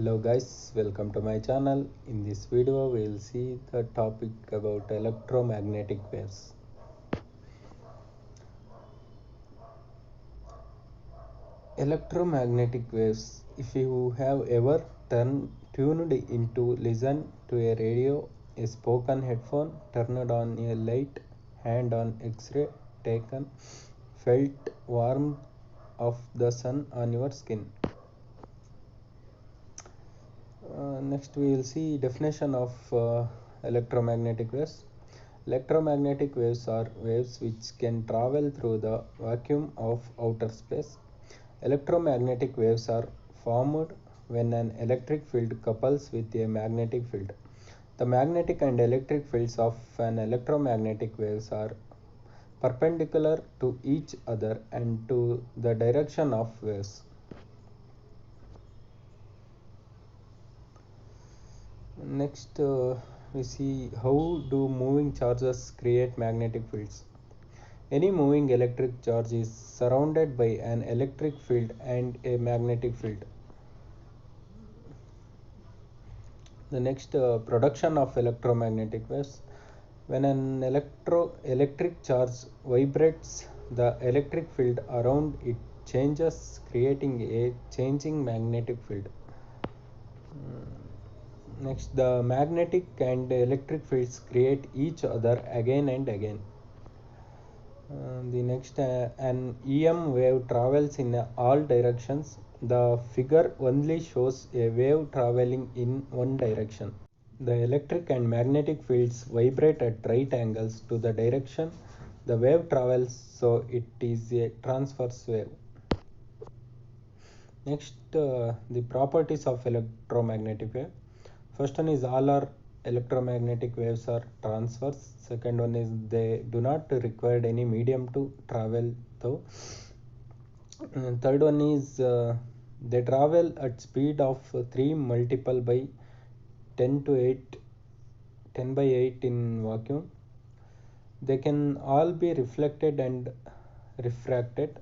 Hello guys, welcome to my channel. In this video we will see the topic about electromagnetic waves. Electromagnetic waves, if you have ever tuned into listen to a radio, a spoken headphone, turned on a light, hand on x-ray taken, felt warmth of the sun on your skin. Next we will see definition of electromagnetic waves. Electromagnetic waves are waves which can travel through the vacuum of outer space. Electromagnetic waves are formed when an electric field couples with a magnetic field. The magnetic and electric fields of an electromagnetic waves are perpendicular to each other and to the direction of waves. Next, we see how do moving charges create magnetic fields. Any moving electric charge is surrounded by an electric field and a magnetic field. The next, production of electromagnetic waves. When an electric charge vibrates, the electric field around it changes, creating a changing magnetic field. Next, the magnetic and electric fields create each other again and again. The next, an EM wave travels in all directions. The figure only shows a wave traveling in one direction. The electric and magnetic fields vibrate at right angles to the direction the wave travels, so it is a transverse wave. Next, the properties of electromagnetic wave. First one is all our electromagnetic waves are transverse. Second one is they do not require any medium to travel through. Third one is they travel at speed of 3 multiple by 10 to 8 10 by 8 in vacuum. They can all be reflected and refracted.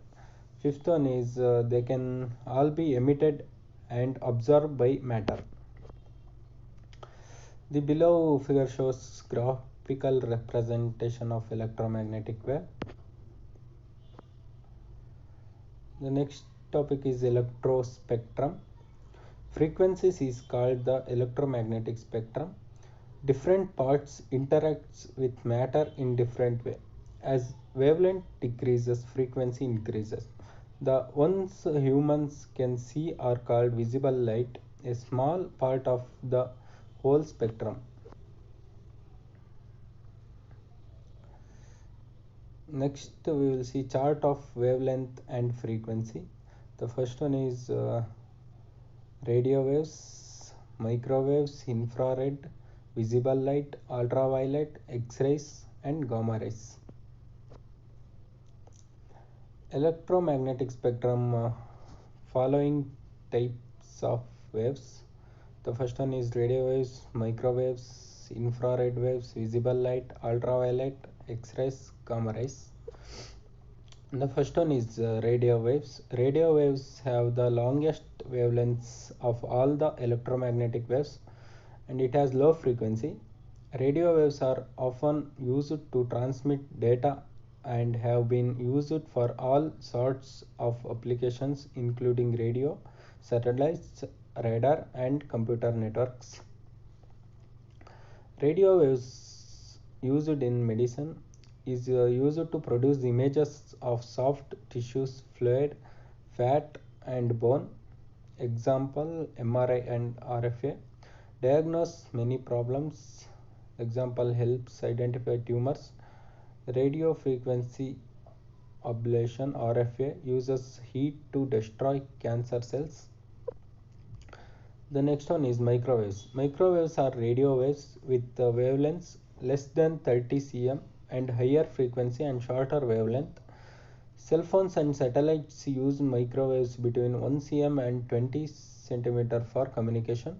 Fifth one is they can all be emitted and absorbed by matter. The below figure shows graphical representation of electromagnetic wave. The next topic is electrospectrum. Frequencies is called the electromagnetic spectrum. Different parts interacts with matter in different way. As wavelength decreases, frequency increases. The ones humans can see are called visible light, a small part of the whole spectrum. Next we will see chart of wavelength and frequency. The first one is radio waves, microwaves, infrared, visible light, ultraviolet, X-rays and gamma rays. Electromagnetic spectrum, following types of waves. The first one is radio waves, microwaves, infrared waves, visible light, ultraviolet, X-rays, gamma rays. The first one is radio waves. Radio waves have the longest wavelengths of all the electromagnetic waves and it has low frequency. Radio waves are often used to transmit data and have been used for all sorts of applications including radio, satellites, radar and computer networks. Radio waves used in medicine is used to produce images of soft tissues, fluid, fat and bone. Example MRI and RFA. Diagnose many problems. Example helps identify tumors. Radio frequency ablation RFA uses heat to destroy cancer cells. The next one is microwaves. Microwaves are radio waves with wavelengths less than 30 cm and higher frequency and shorter wavelength. Cell phones and satellites use microwaves between 1 cm and 20 cm for communication.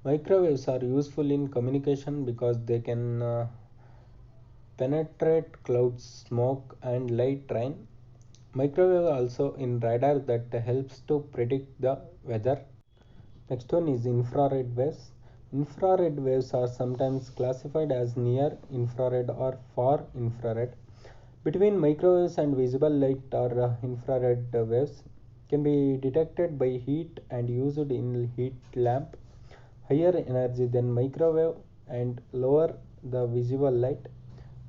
Microwaves are useful in communication because they can penetrate clouds, smoke and light rain. Microwave also in radar that helps to predict the weather. Next one is infrared waves. Infrared waves are sometimes classified as near infrared or far infrared. Between microwaves and visible light or infrared waves can be detected by heat and used in heat lamp. Higher energy than microwave and lower the visible light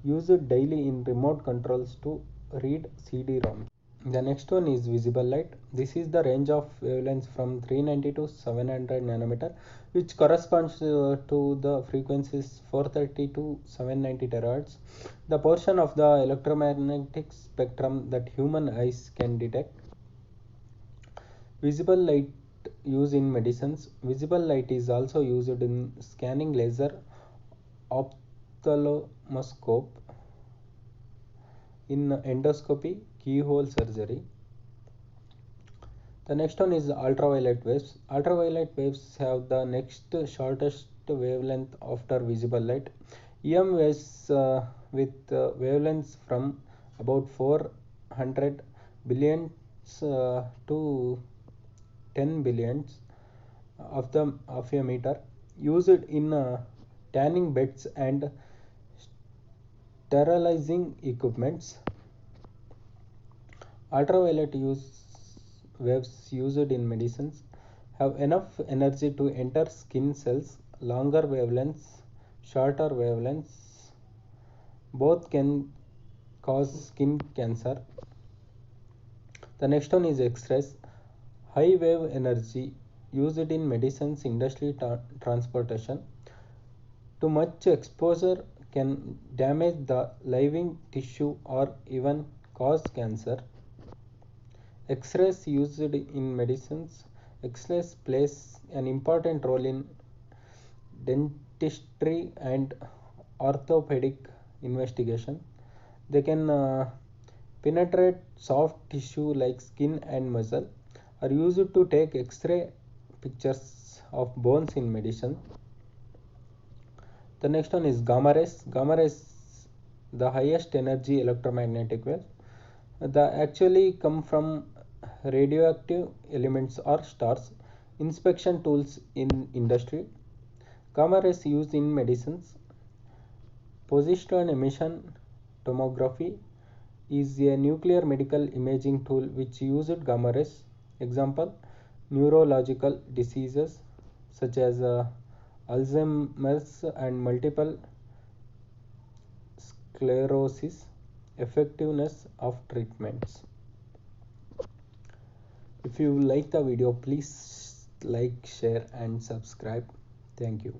used daily in remote controls to read CD-ROM. The next one is visible light. This is the range of wavelengths from 390 to 700 nanometer, which corresponds to the frequencies 430 to 790 terahertz. The portion of the electromagnetic spectrum that human eyes can detect. Visible light used in medicines. Visible light is also used in scanning laser, ophthalmoscope, in endoscopy, keyhole surgery. The next one is ultraviolet waves. Ultraviolet waves have the next shortest wavelength after visible light. EM waves with wavelengths from about 400 billions to 10 billions of a meter, used in tanning beds and sterilizing equipments. Ultraviolet waves used in medicines have enough energy to enter skin cells. Longer wavelengths, shorter wavelengths, both can cause skin cancer. The next one is X-rays. High wave energy used in medicines, industry, transportation. Too much exposure can damage the living tissue or even cause cancer. X-rays used in medicines. X-rays plays an important role in dentistry and orthopedic investigation. They can penetrate soft tissue like skin and muscle. Are used to take X-ray pictures of bones in medicine. The next one is gamma rays. Gamma rays, the highest energy electromagnetic wave. They actually come from radioactive elements or stars. Inspection tools in industry. Gamma rays used in medicines. Position emission tomography is a nuclear medical imaging tool which used gamma rays. Example, neurological diseases such as Alzheimer's and multiple sclerosis. Effectiveness of treatments. If you like the video, please like, share and subscribe. Thank you.